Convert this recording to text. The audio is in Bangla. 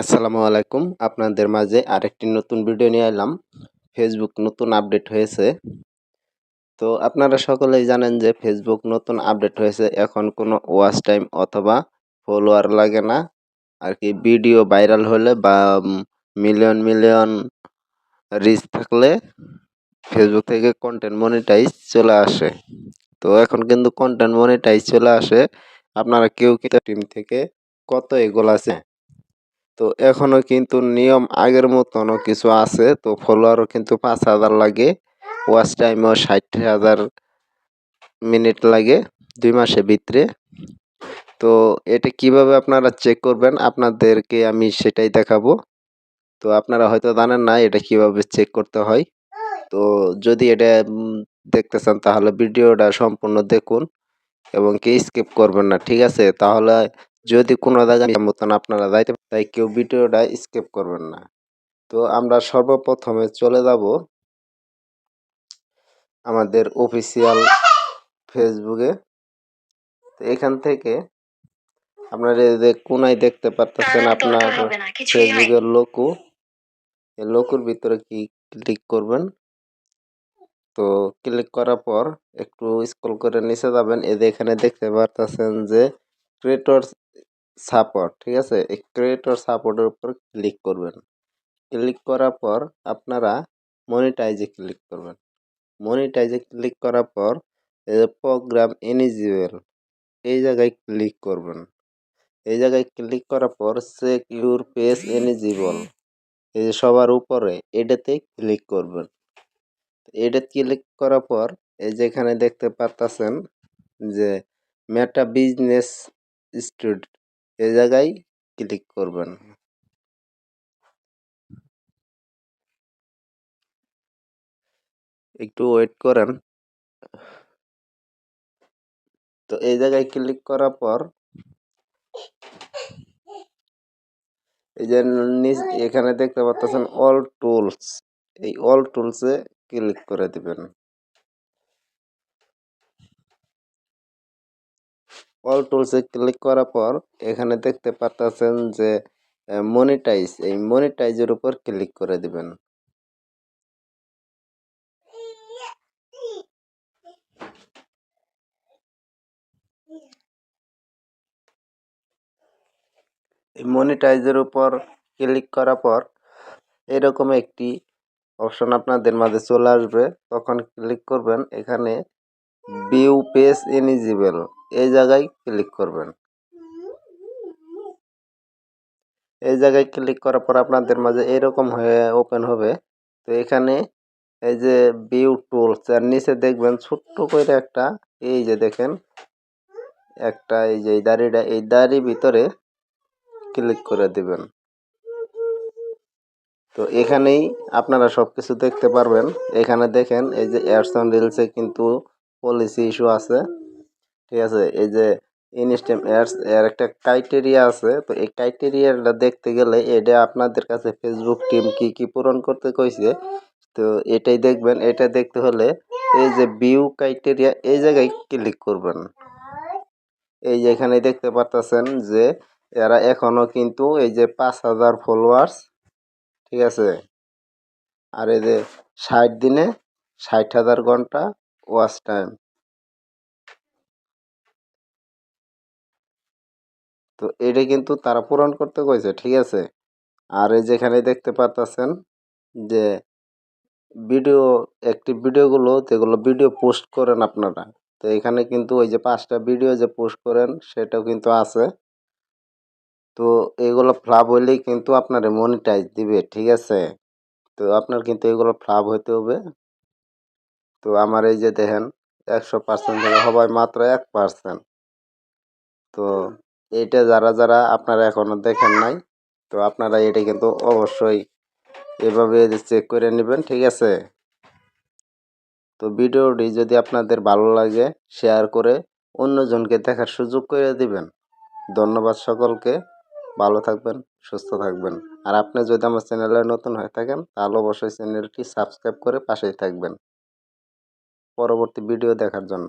আসসালামু আলাইকুম। আপনাদের মাঝে আরেকটি নতুন ভিডিও নিয়ে এলাম। ফেসবুক নতুন আপডেট হয়েছে। তো আপনারা সকলেই জানেন যে ফেসবুক নতুন আপডেট হয়েছে। এখন কোনো ওয়াচ টাইম অথবা ফলোয়ার লাগে না। আর কি ভিডিও ভাইরাল হলে বা মিলিয়ন রিচ থাকলে ফেসবুক থেকে কন্টেন্ট মনিটাইজ চলে আসে। তো এখন কিন্তু কন্টেন্ট মনিটাইজ চলে আসে। আপনারা কেউ কি টিম থেকে কত এগোল আছে? তো এখনো কিন্তু নিয়ম আগের মতনও কিছু আছে। তো ফলোয়ারও কিন্তু ৫,০০০ লাগে। ওয়াচ টাইমও ৬০,০০০ মিনিট লাগে ২ মাসের ভিতরে। তো এটা কিভাবে আপনারা চেক করবেন আপনাদেরকে আমি সেটাই দেখাবো। তো আপনারা হয়তো জানেন না এটা কিভাবে চেক করতে হয়। তো যদি এটা দেখতে চান তাহলে ভিডিওটা সম্পূর্ণ দেখুন এবং কি স্কিপ করবেন না। ঠিক আছে? তাহলে যদি কোনো জায়গায় মতন আপনারা যাইতে তাই কেউ ভিডিওটা স্কিপ করবেন না। তো আমরা সর্বপ্রথমে চলে যাব আমাদের অফিসিয়াল ফেসবুকে। তো এখান থেকে আপনারা এই যে কোনায় দেখতে পারতেছেন আপনার ফেসবুকের লোগো। এই লোগোর ভিতরে ক্লিক করবেন। তো ক্লিক করার পর একটু স্ক্রল করে নিচে যাবেন। এই যে এখানে দেখতে পারতেছেন যে ক্রিয়েটর সাপোর্ট, ঠিক আছে? এই ক্রিয়েটর সাপোর্টের উপর ক্লিক করবেন। ক্লিক করার পর আপনারা মনিটাইজে ক্লিক করবেন। মনিটাইজে ক্লিক করার পর এই যে প্রোগ্রাম এলিজিবল এই জায়গায় ক্লিক করবেন। এই জায়গায় ক্লিক করার পর চেক ইউর পেজ এলিজিবল এই যে সবার উপরে এটাতে ক্লিক করবেন। এটা ক্লিক করার পর এই যে এখানে দেখতে পারতেছেন যে মেটা বিজনেস স্টুড এই জায়গায় ক্লিক করবেন। একটু ওয়েট করেন। তো এই জায়গায় ক্লিক করার পর এই যে এখানে দেখতে পাচ্ছেন অল টুলস এই অল টুলসে ক্লিক করে দিবেন। অল টুলসে ক্লিক করার পর এখানে দেখতে পাচ্ছেন যে মনিটাইজ এই মনিটাইজের উপর ক্লিক করে দিবেন। এই মনিটাইজের উপর ক্লিক করার পর এরকম একটি অপশন আপনাদের মাঝে চলে আসবে। তখন ক্লিক করবেন এখানে ভিউ পেজ এলিজিবল এই জায়গায় ক্লিক করবেন। এই জায়গায় ক্লিক করার পর আপনাদের মাঝে এরকম হয়ে ওপেন হবে। তো এখানে এই যে ভিউ টুলস আর নিচে দেখবেন ছোট্ট করে একটা এই যে দেখেন একটা এই যে এই দাড়ির ভিতরে ক্লিক করে দিবেন। তো এখানেই আপনারা সবকিছু দেখতে পারবেন। এখানে দেখেন এই যে অ্যাডস অন রিলসে কিন্তু পলিসি ইস্যু আছে, ঠিক আছে? এই যে ইনস্ট্যান্ট অ্যাডস এর একটা ক্রাইটেরিয়া আছে। তো এই ক্রাইটেরিয়াটা দেখতে গেলে এটা আপনাদের কাছে ফেসবুক টিম কি পূরণ করতে কইছে। তো এটাই দেখবেন। এটা দেখতে হলে এই যে ভিউ ক্রাইটেরিয়া এই জায়গায় ক্লিক করবেন। এই যে এখানে দেখতে পারতেছেন যে এরা এখনো কিন্তু এই যে ৫,০০০ ফলোয়ার্স, ঠিক আছে? আর এই যে ৬০ দিনে ৬০,০০০ ঘন্টা ওয়াচ টাইম। তো এটা কিন্তু তারা পূরণ করতে কইছে, ঠিক আছে? আর এই যেখানে দেখতে পারতেছেন যে ভিডিও অ্যাক্টিভ ভিডিওগুলো যেগুলো ভিডিও পোস্ট করেন আপনারা। তো এখানে কিন্তু ওই যে ৫টা ভিডিও যে পোস্ট করেন সেটাও কিন্তু আছে। তো এগুলো ফ্লাপ হইলেই কিন্তু আপনারে মনিটাইজ দিবে, ঠিক আছে? তো আপনার কিন্তু এগুলো ফ্লাপ হইতে হবে। তো আমার এই যে দেখেন ১০০% থেকে সবাই মাত্র ১%। তো এইটা যারা আপনারা এখনো দেখেন নাই, তো আপনারা এটা কিন্তু অবশ্যই এভাবে চেক করে নেবেন, ঠিক আছে? তো ভিডিওটি যদি আপনাদের ভালো লাগে শেয়ার করে অন্যজনকে দেখার সুযোগ করে দিবেন। ধন্যবাদ সকলকে। ভালো থাকবেন, সুস্থ থাকবেন। আর আপনি যদি আমার চ্যানেলে নতুন হয়ে থাকেন তাহলে অবশ্যই চ্যানেলটি সাবস্ক্রাইব করে পাশেই থাকবেন পরবর্তী ভিডিও দেখার জন্য।